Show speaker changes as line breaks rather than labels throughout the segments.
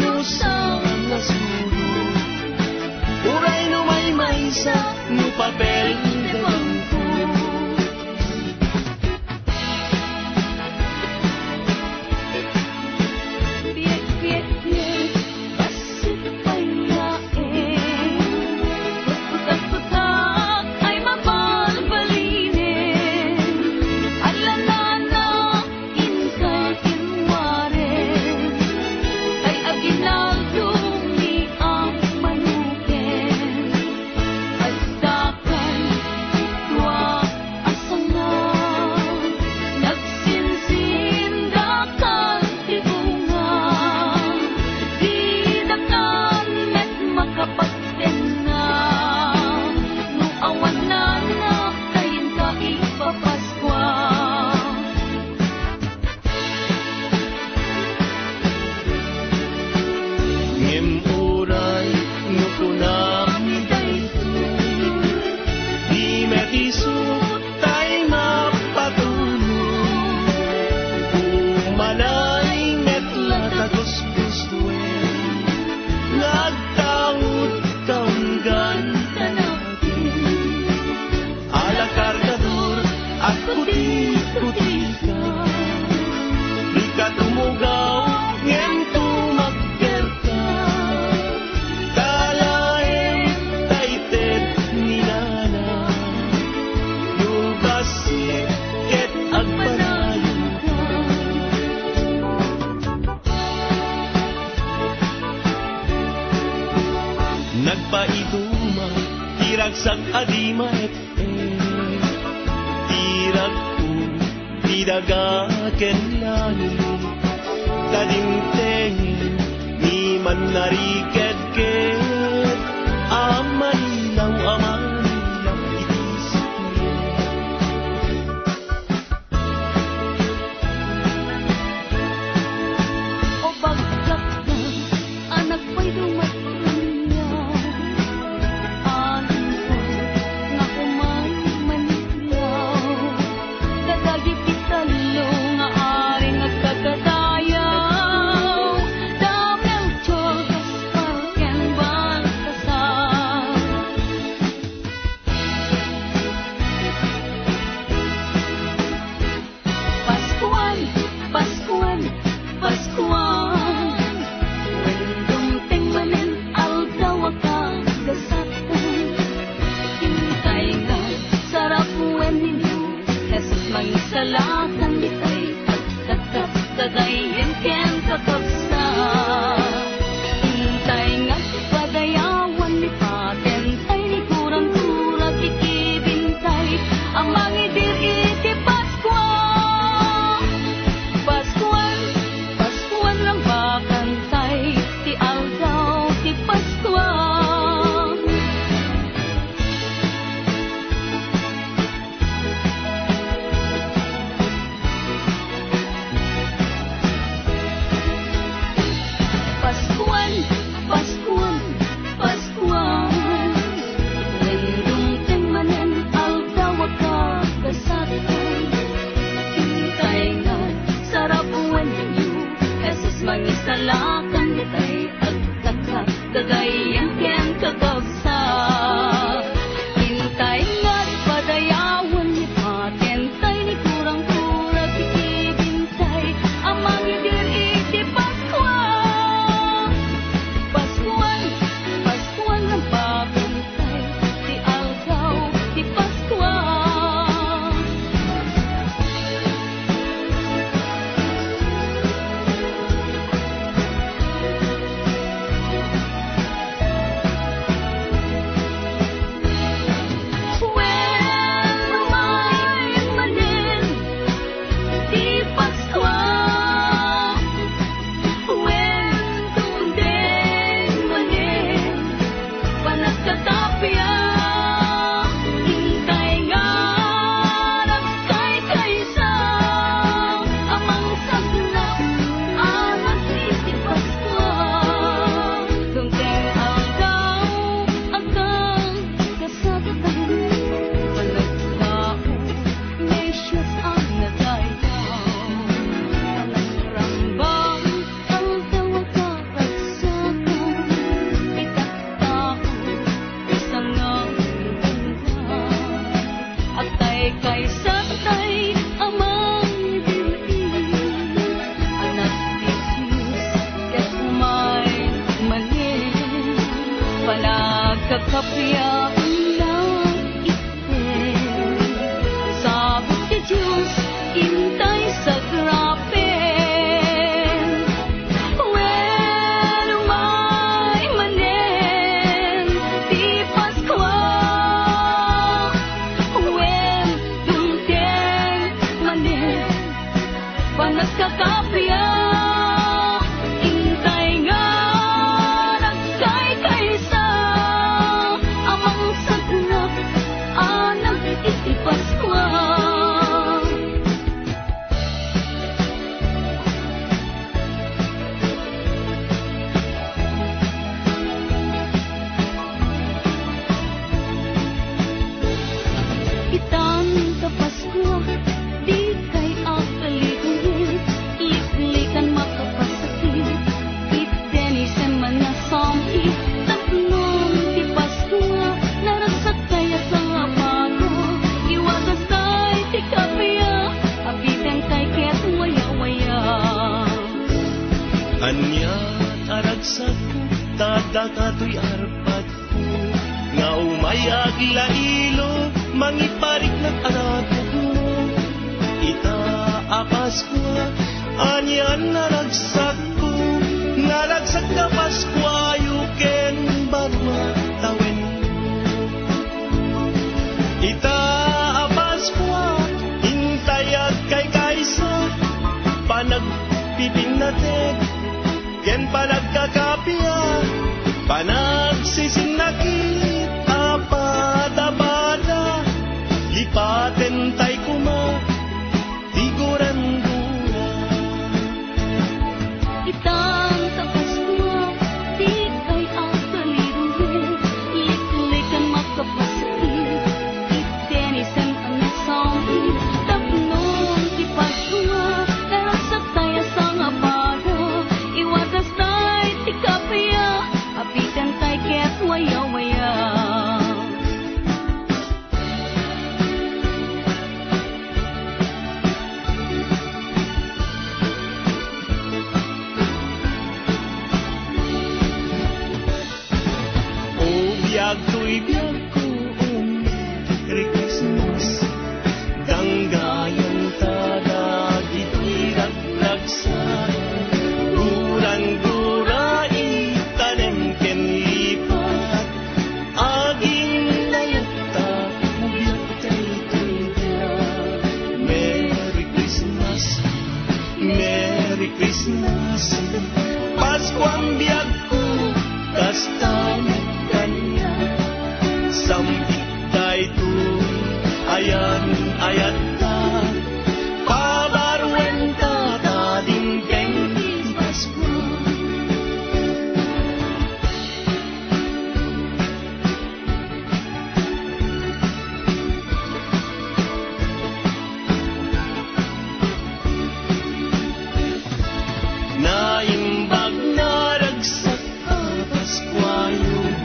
no sang nasuro. Uray no may sa no papel de bangko. Nagpaiduma, tiragsak adima et tirag ko, tidagaken lani, kadimtengin, ni man nariked-ked, amanilaw, itisip niya.
O bagsak na, anak pa'y dumat. Salatan ditay at kagayin ken kakabsa. Hintay nga't padayawan ni patentay ni kurang-kurang ikibintay ang mangidir iti Paskwa. Paskuan lang bakantay ti aldaw ti Paskwa. Mangisalakan ditay at kagayang ken kakabsa. Hintay nga't padayawan ni patentay ni kurang-kurang ikibintay ang mangidir iti Paskwa. Paskuan ng bakantay ti aldaw ti Paskwa. kakapya ng itin. Sabi ti Diyos, intay sa grapen. When umay manen, di Paskwa. When dumteng manen, panagkakapya.
Dadakato'y arpat ko, nga umayag lailo, mangiparik ng arapot mo. Itaapas ko, anyan naragsak ko, naragsak na Paskwa, yuken barwa tawen. Itaapas ko, hintayag kay Kaysa, panagpiping natin, ken panagkakapya, panagsisinakit, apada-pada, lipaten tay kuma, tiguran-gura.
Itang sa Paskwa, di kay akaliruhin, liklikan makapasakit, itenisan ang nasangit, tapnon di Paskwa, narasak tayo sa ngapado, iwatas tayo di kapya, apitan tayo ket waya-waya.
Biyag ko, Merry Christmas. Danggayan tada, gitirag-ragsa. Gurang-gura, itanem ken lipat. Aging layata, biyag tay-tay-tay. Merry Christmas, Merry Christmas. Paskwang biyag ko, kastan kanya. Sampit tayo to, ayan ta, pabarwen ta, tading keng Paskwa. Naimbag na ragsak ka, Paskwa yun,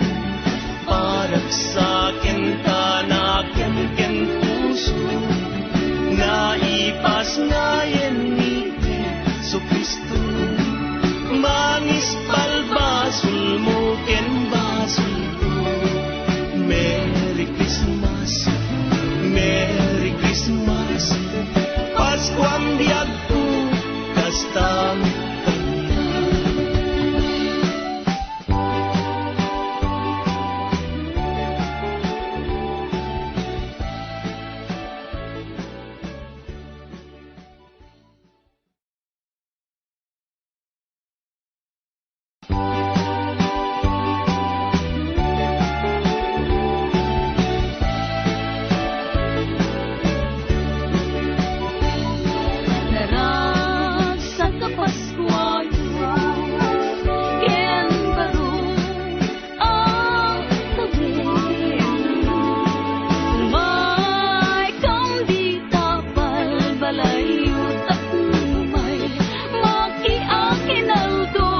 parag sa akin tanakin ken puso, naipas ngayon ni Jesu Kristo, manis palbasul mo ken basul ko. Merry Christmas, Merry Christmas, Paskwang biyag ko, kastang
Naragsak ka Paskwa, ken baro ang tawin. May kamdi tapal balayo, tapumay makiakinaldo.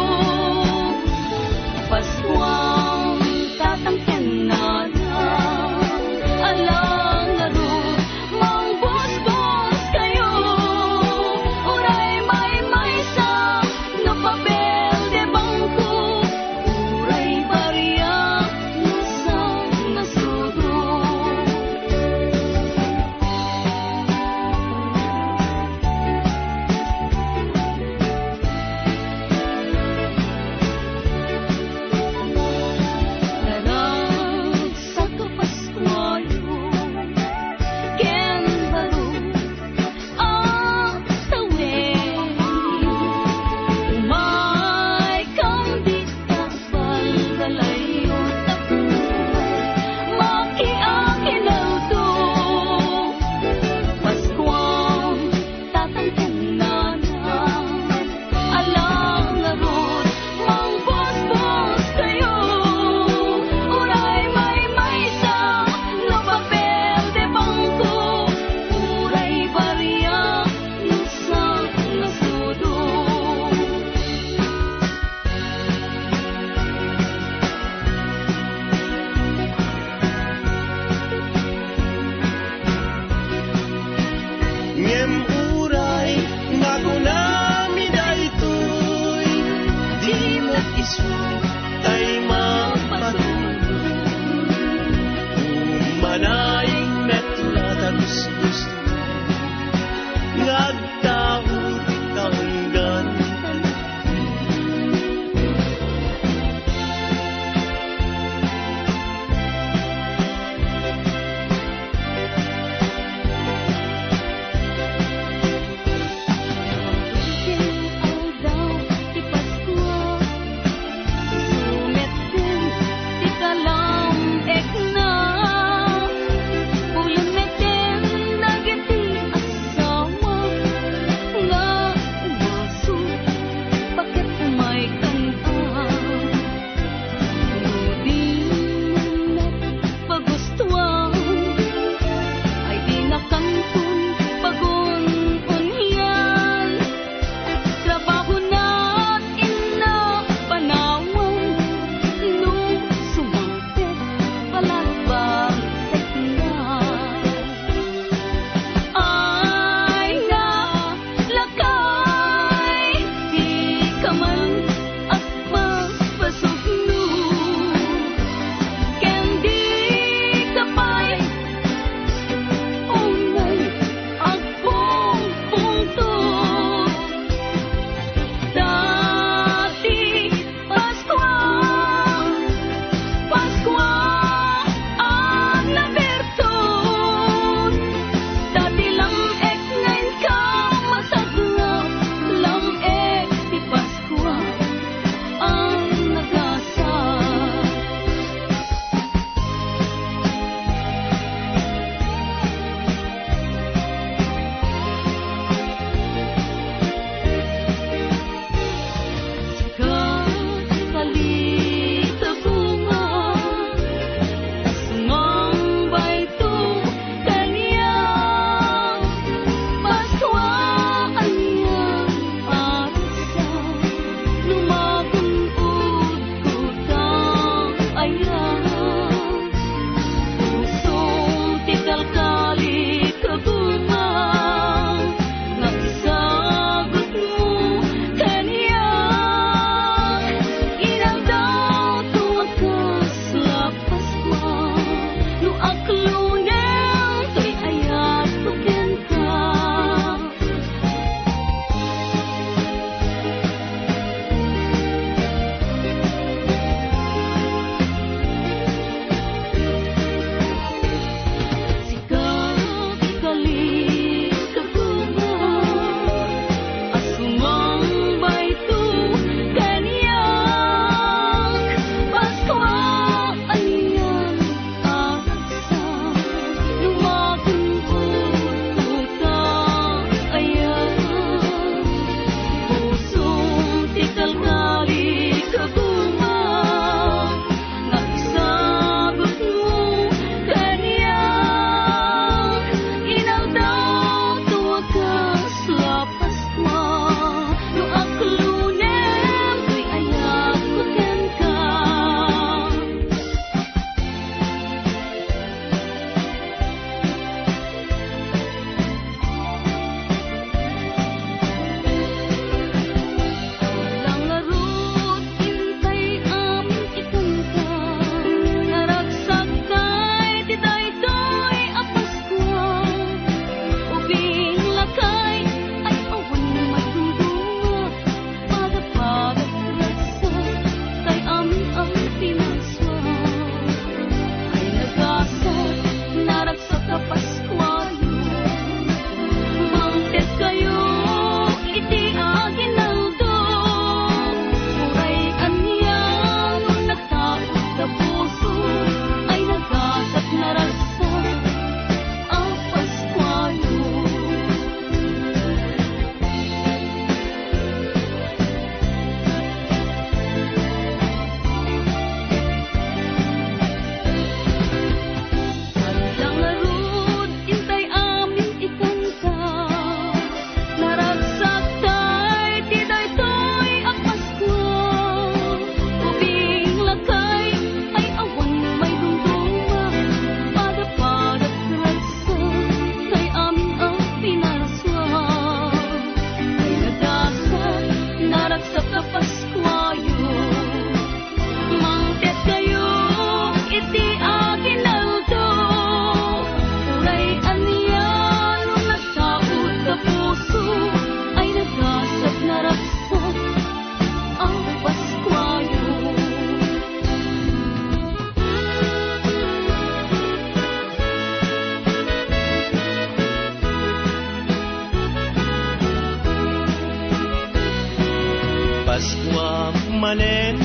Paskwa manen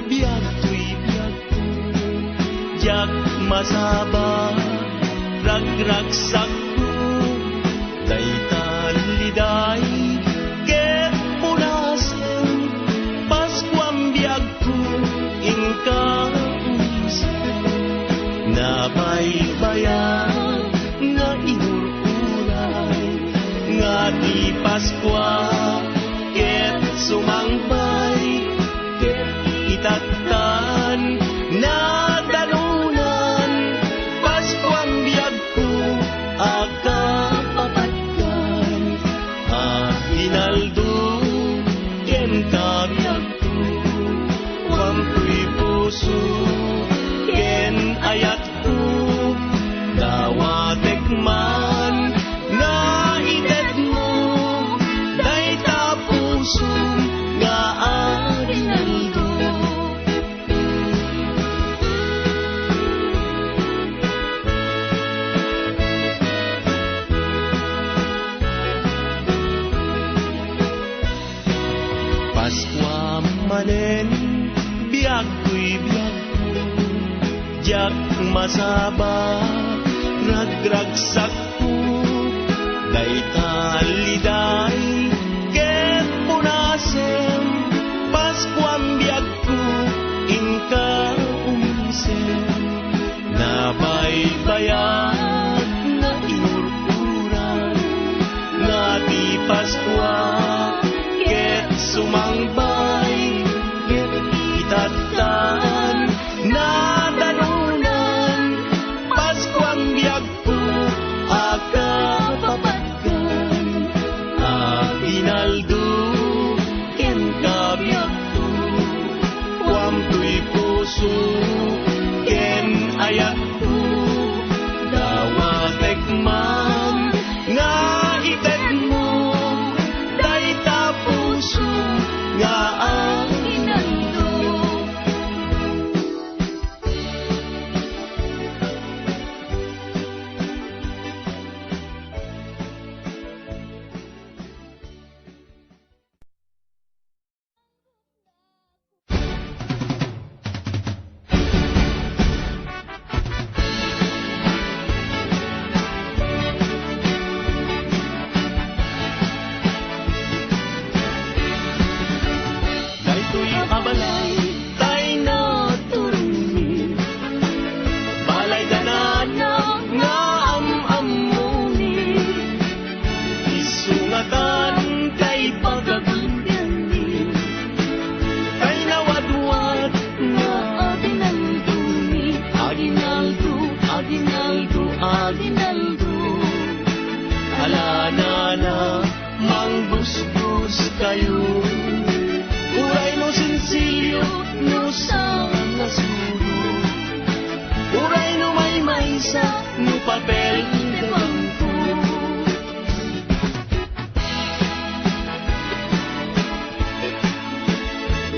biag tuy biag tu jak masaba ragragsak ko daytan liday ket punasen Paskwam biag ko inka na baybayan nga inururay nga di Paskwa ket sumangpay ket itaktan na dalunan Paskwam biag ko akapapatkan hinaldo ken kabiag ko wampuy puso ken ayat ko dawatek man nga itet mo dayta puso nga arinaldo Paskwa manen biag ko'y biag ko jak masaba ragragsak ko dayta liday ket punasen Paskwam biag ko inka umisen na baybayan na inururay nga di Paskwa ket sumangbay ket itatan na dalunan Paskwam biag ko akapapatkan hinaldo ken kabiag ko wamtuy puso ken ayat ko dawatek man nga itet mo dayta puso nga arinaldo daytoy abalay tay na turuni balay danana nga amamuni isungatan kay pagagundani kay nawadwad nga aginalduni aginaldo aginaldo aginaldo alanana mangbusbus kayo uray no sinsilyo no sa nasuro uray no may maysa no papel de bangko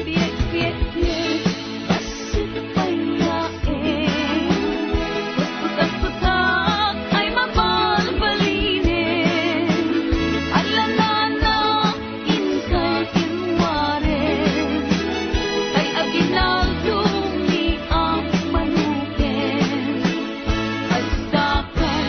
Biek, biek, biek, basit payain. Putak-putak ay mabalbalinin. Alanana, inka kinwaren. Kay aginaldo ni ang manuken. Asdakan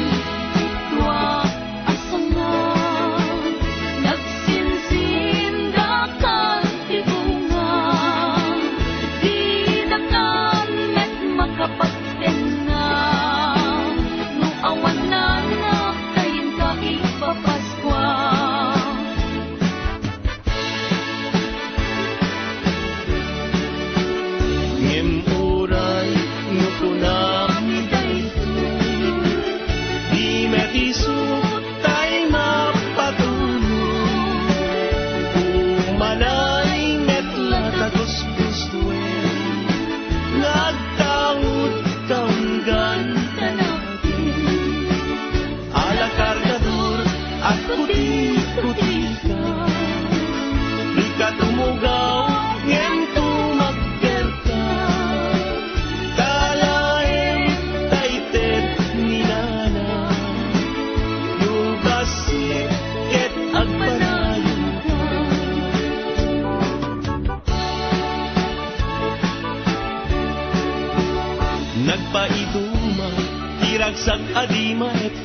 naragsak adi maette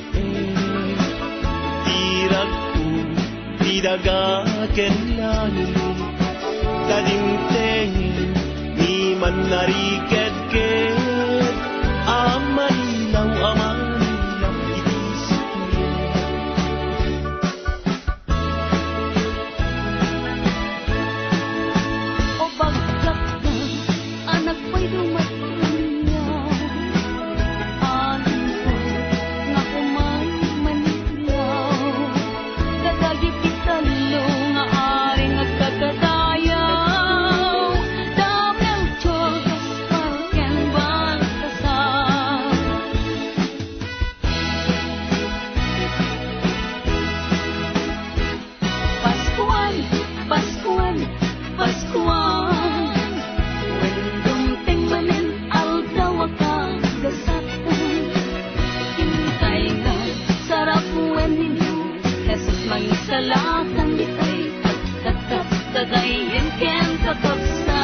tirag ko tidaga kenlani kadimteng ni man nariked-ked amanilaw itisip
O bagkat na anak ko'y dumatanyaw alin ko nga kumay manilaw kadagi pitalo nga aring nagkakadayaw damel chogas parken baltasar Paskuan, Paskuan, Paskuan Wendong tengmanen aldaw akagasatan Hintay nga sarap ninyo Jesus mangisalakan ditay Agtatap dagayin ken kakapsa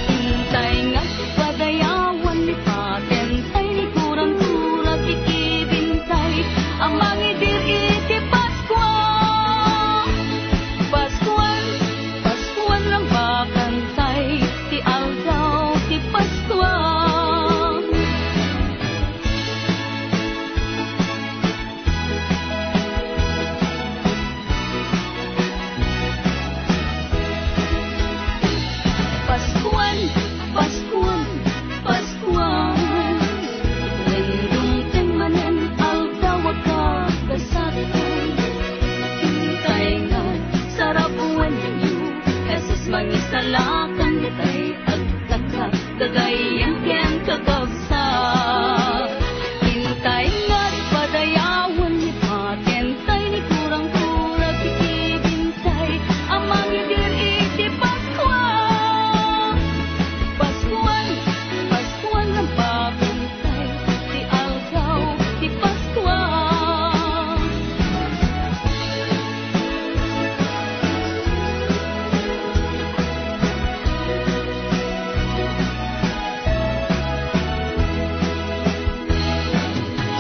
Hintay nga padayawan ni patentay ni kurang-kurang ikibintay Ang mangidir iti Paskuan Paskuan, Paskuan lang bakantay Ti aldaw ti Paskuan Paskuan, Paskuan, Paskuan Wendong tengmanen aldaw akagasatan Hintay nga sarap ninyo Jesus mangisalakan ditay agtakak dagayan ken kakabsa Hintay nga't padayawan ni patentay ni kurang-kurang ikibintay Ang mangidir iti Paskuan Paskuan, Paskuan lang bakantay Ti aldaw ti Paskuan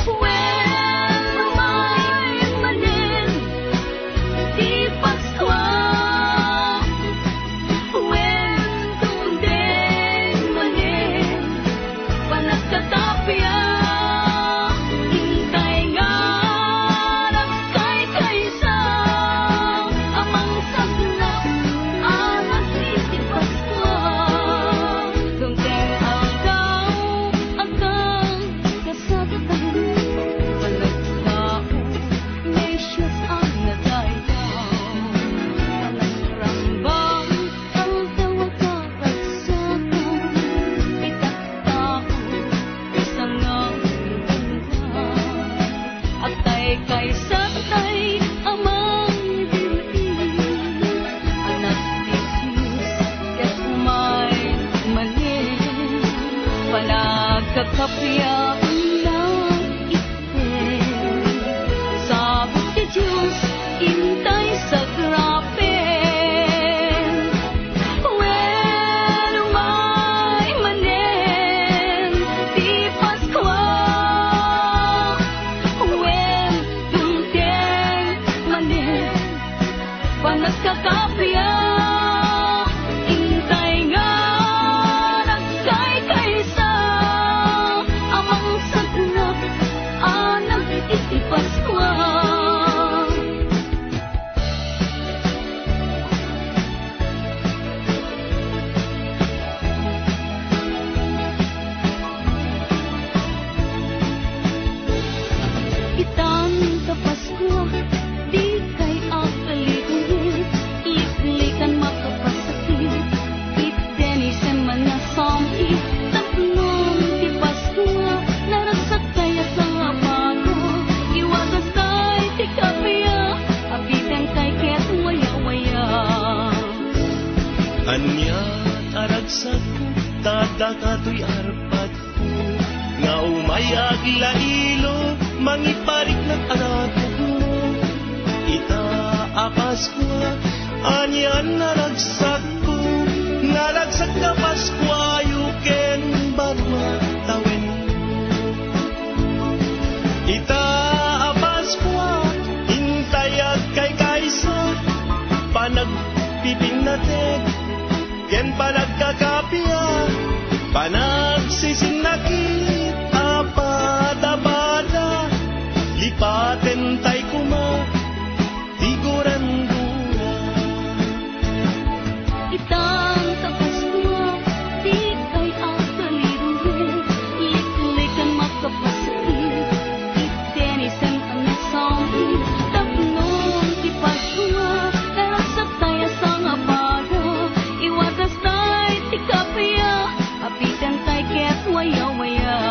When lumay manen ti Paskuan When tundeng manen panagkatapya Hintay nga nagkay-kaysa amang sagnap anak iti Paskuan Tungteng aldaw agang kasagatan Panagtao Mesyas ang nadayaw Panagrangbang aldaw akaragsakan Pitak-tao isang ang Agtay kay sabtay amang dili Anak ni Jesus ket umay manin Panagkakapya lang iten Sabot ti Diyos intay sa grapen When umay manen ti Paskuan When tungteng manen panagkakapya Intay nga nagkay-kaysa amang sagnap anak iti Paskuan Itan ka Paskwa di kay akaligoy Liklikan makapasakit Itenisen man nga sampi Tapnon ti Paskwa Naragsak kaya sa apago Iwagas tay ti kapya Abitan kay ket waya-waya
Anya aragsak ko tadakatoy arpat ko nga umayag lailo mangiparik ng anak ko ita Paskwa anyan naragsak ko naragsak na Paskwa yuken barwa tawen pagkateg, ken panagkakapya, panagsisinakit, apada-bada, lipaten tay kuma, tiguran-gura.
Itang tapas mo, di kay akaliruin, liklikan makapasakit, itinisen ang nasambi, tapnon di pasuma, nasa tayo sa nga bago, iwagas tayo di kapaya, apitan tayo ket waya-waya.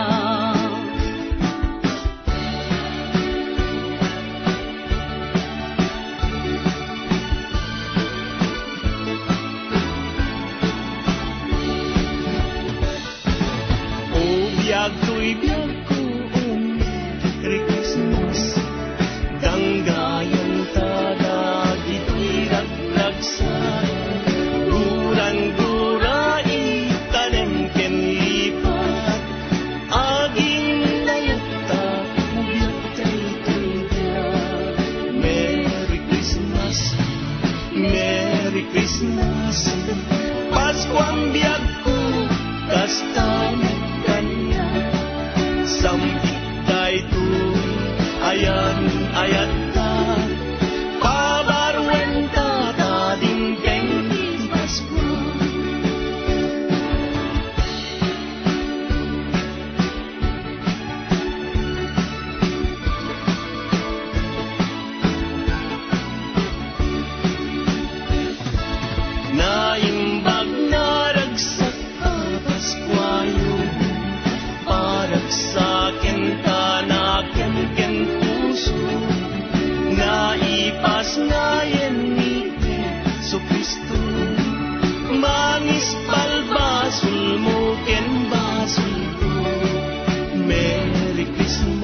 Biyag ko, Merry Christmas. Danggayan tada, dito'y ragragsan. Guran-gurai, tanem ken lipat. Aging layata, biyag tayo biyag. Merry Christmas, Merry Christmas. Paskuang biyag ko, kasta kanya. Sampit tayo ayan, ayan ta. Pabarwen ta, tading keng Pasko. Naimbag na ragsak ka, Paskwayo, parag sa akin tanaken ken puso, naipas ngayon ni Jesu Kristo. Mangis palbasul mo ken basul ko, Merry Christmas.